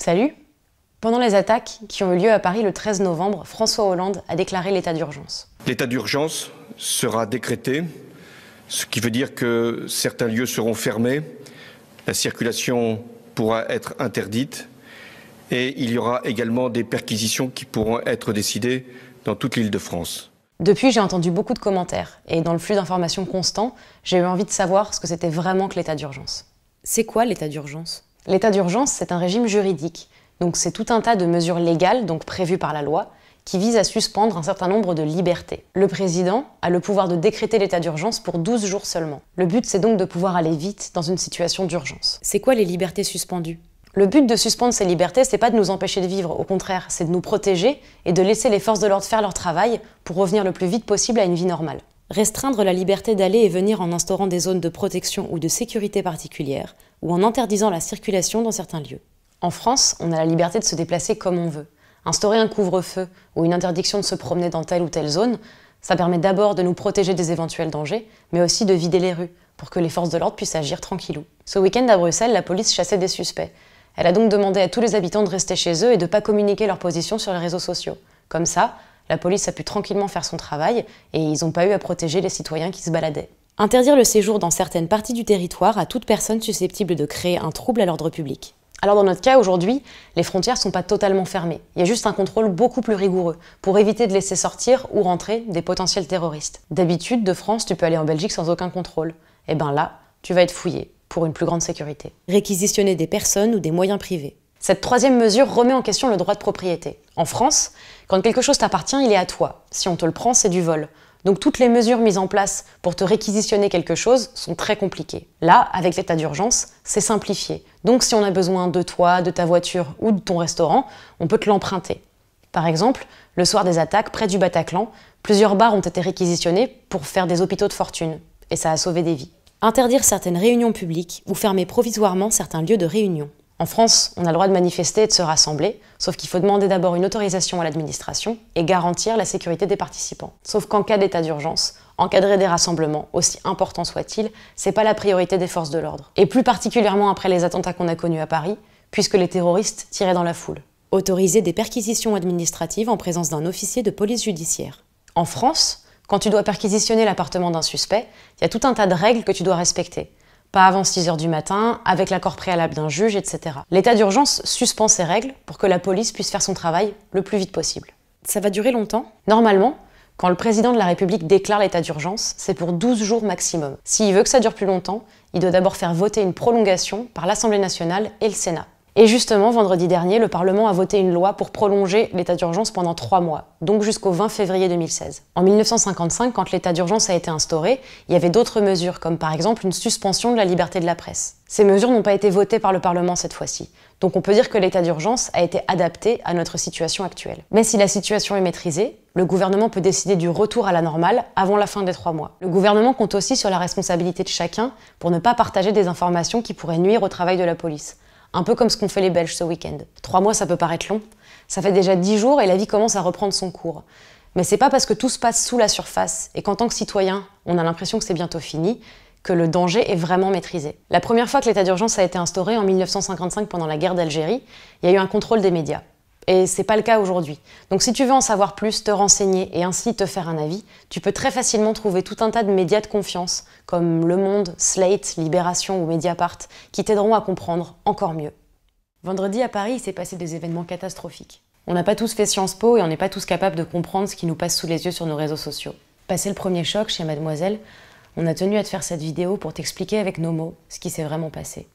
Salut! Pendant les attaques qui ont eu lieu à Paris le 13 novembre, François Hollande a déclaré l'état d'urgence. L'état d'urgence sera décrété, ce qui veut dire que certains lieux seront fermés, la circulation pourra être interdite et il y aura également des perquisitions qui pourront être décidées dans toute l'Île-de-France. Depuis, j'ai entendu beaucoup de commentaires et dans le flux d'informations constant, j'ai eu envie de savoir ce que c'était vraiment que l'état d'urgence. C'est quoi l'état d'urgence? L'état d'urgence, c'est un régime juridique. Donc c'est tout un tas de mesures légales, donc prévues par la loi, qui visent à suspendre un certain nombre de libertés. Le président a le pouvoir de décréter l'état d'urgence pour 12 jours seulement. Le but, c'est donc de pouvoir aller vite dans une situation d'urgence. C'est quoi les libertés suspendues? Le but de suspendre ces libertés, c'est pas de nous empêcher de vivre, au contraire, c'est de nous protéger et de laisser les forces de l'ordre faire leur travail pour revenir le plus vite possible à une vie normale. Restreindre la liberté d'aller et venir en instaurant des zones de protection ou de sécurité particulières, ou en interdisant la circulation dans certains lieux. En France, on a la liberté de se déplacer comme on veut. Instaurer un couvre-feu ou une interdiction de se promener dans telle ou telle zone, ça permet d'abord de nous protéger des éventuels dangers, mais aussi de vider les rues, pour que les forces de l'ordre puissent agir tranquillou. Ce week-end à Bruxelles, la police chassait des suspects. Elle a donc demandé à tous les habitants de rester chez eux et de ne pas communiquer leur position sur les réseaux sociaux. Comme ça, la police a pu tranquillement faire son travail et ils n'ont pas eu à protéger les citoyens qui se baladaient. Interdire le séjour dans certaines parties du territoire à toute personne susceptible de créer un trouble à l'ordre public. Alors dans notre cas, aujourd'hui, les frontières ne sont pas totalement fermées. Il y a juste un contrôle beaucoup plus rigoureux pour éviter de laisser sortir ou rentrer des potentiels terroristes. D'habitude, de France, tu peux aller en Belgique sans aucun contrôle. Et ben là, tu vas être fouillé pour une plus grande sécurité. Réquisitionner des personnes ou des moyens privés. Cette troisième mesure remet en question le droit de propriété. En France, quand quelque chose t'appartient, il est à toi. Si on te le prend, c'est du vol. Donc toutes les mesures mises en place pour te réquisitionner quelque chose sont très compliquées. Là, avec l'état d'urgence, c'est simplifié. Donc si on a besoin de toi, de ta voiture ou de ton restaurant, on peut te l'emprunter. Par exemple, le soir des attaques près du Bataclan, plusieurs bars ont été réquisitionnés pour faire des hôpitaux de fortune. Et ça a sauvé des vies. Interdire certaines réunions publiques ou fermer provisoirement certains lieux de réunion. En France, on a le droit de manifester et de se rassembler, sauf qu'il faut demander d'abord une autorisation à l'administration et garantir la sécurité des participants. Sauf qu'en cas d'état d'urgence, encadrer des rassemblements, aussi importants soient-ils, c'est pas la priorité des forces de l'ordre. Et plus particulièrement après les attentats qu'on a connus à Paris, puisque les terroristes tiraient dans la foule. Autoriser des perquisitions administratives en présence d'un officier de police judiciaire. En France, quand tu dois perquisitionner l'appartement d'un suspect, il y a tout un tas de règles que tu dois respecter. Pas avant 6 h du matin, avec l'accord préalable d'un juge, etc. L'état d'urgence suspend ces règles pour que la police puisse faire son travail le plus vite possible. Ça va durer longtemps? Normalement, quand le président de la République déclare l'état d'urgence, c'est pour 12 jours maximum. S'il veut que ça dure plus longtemps, il doit d'abord faire voter une prolongation par l'Assemblée nationale et le Sénat. Et justement, vendredi dernier, le Parlement a voté une loi pour prolonger l'état d'urgence pendant 3 mois, donc jusqu'au 20 février 2016. En 1955, quand l'état d'urgence a été instauré, il y avait d'autres mesures, comme par exemple une suspension de la liberté de la presse. Ces mesures n'ont pas été votées par le Parlement cette fois-ci, donc on peut dire que l'état d'urgence a été adapté à notre situation actuelle. Mais si la situation est maîtrisée, le gouvernement peut décider du retour à la normale avant la fin des 3 mois. Le gouvernement compte aussi sur la responsabilité de chacun pour ne pas partager des informations qui pourraient nuire au travail de la police. Un peu comme ce qu'ont fait les Belges ce week-end. 3 mois, ça peut paraître long. Ça fait déjà 10 jours et la vie commence à reprendre son cours. Mais c'est pas parce que tout se passe sous la surface et qu'en tant que citoyen, on a l'impression que c'est bientôt fini, que le danger est vraiment maîtrisé. La première fois que l'état d'urgence a été instauré, en 1955, pendant la guerre d'Algérie, il y a eu un contrôle des médias. Et c'est pas le cas aujourd'hui. Donc si tu veux en savoir plus, te renseigner et ainsi te faire un avis, tu peux très facilement trouver tout un tas de médias de confiance, comme Le Monde, Slate, Libération ou Mediapart, qui t'aideront à comprendre encore mieux. Vendredi à Paris, il s'est passé des événements catastrophiques. On n'a pas tous fait Sciences Po et on n'est pas tous capables de comprendre ce qui nous passe sous les yeux sur nos réseaux sociaux. Passé le premier choc chez Mademoiselle, on a tenu à te faire cette vidéo pour t'expliquer avec nos mots ce qui s'est vraiment passé.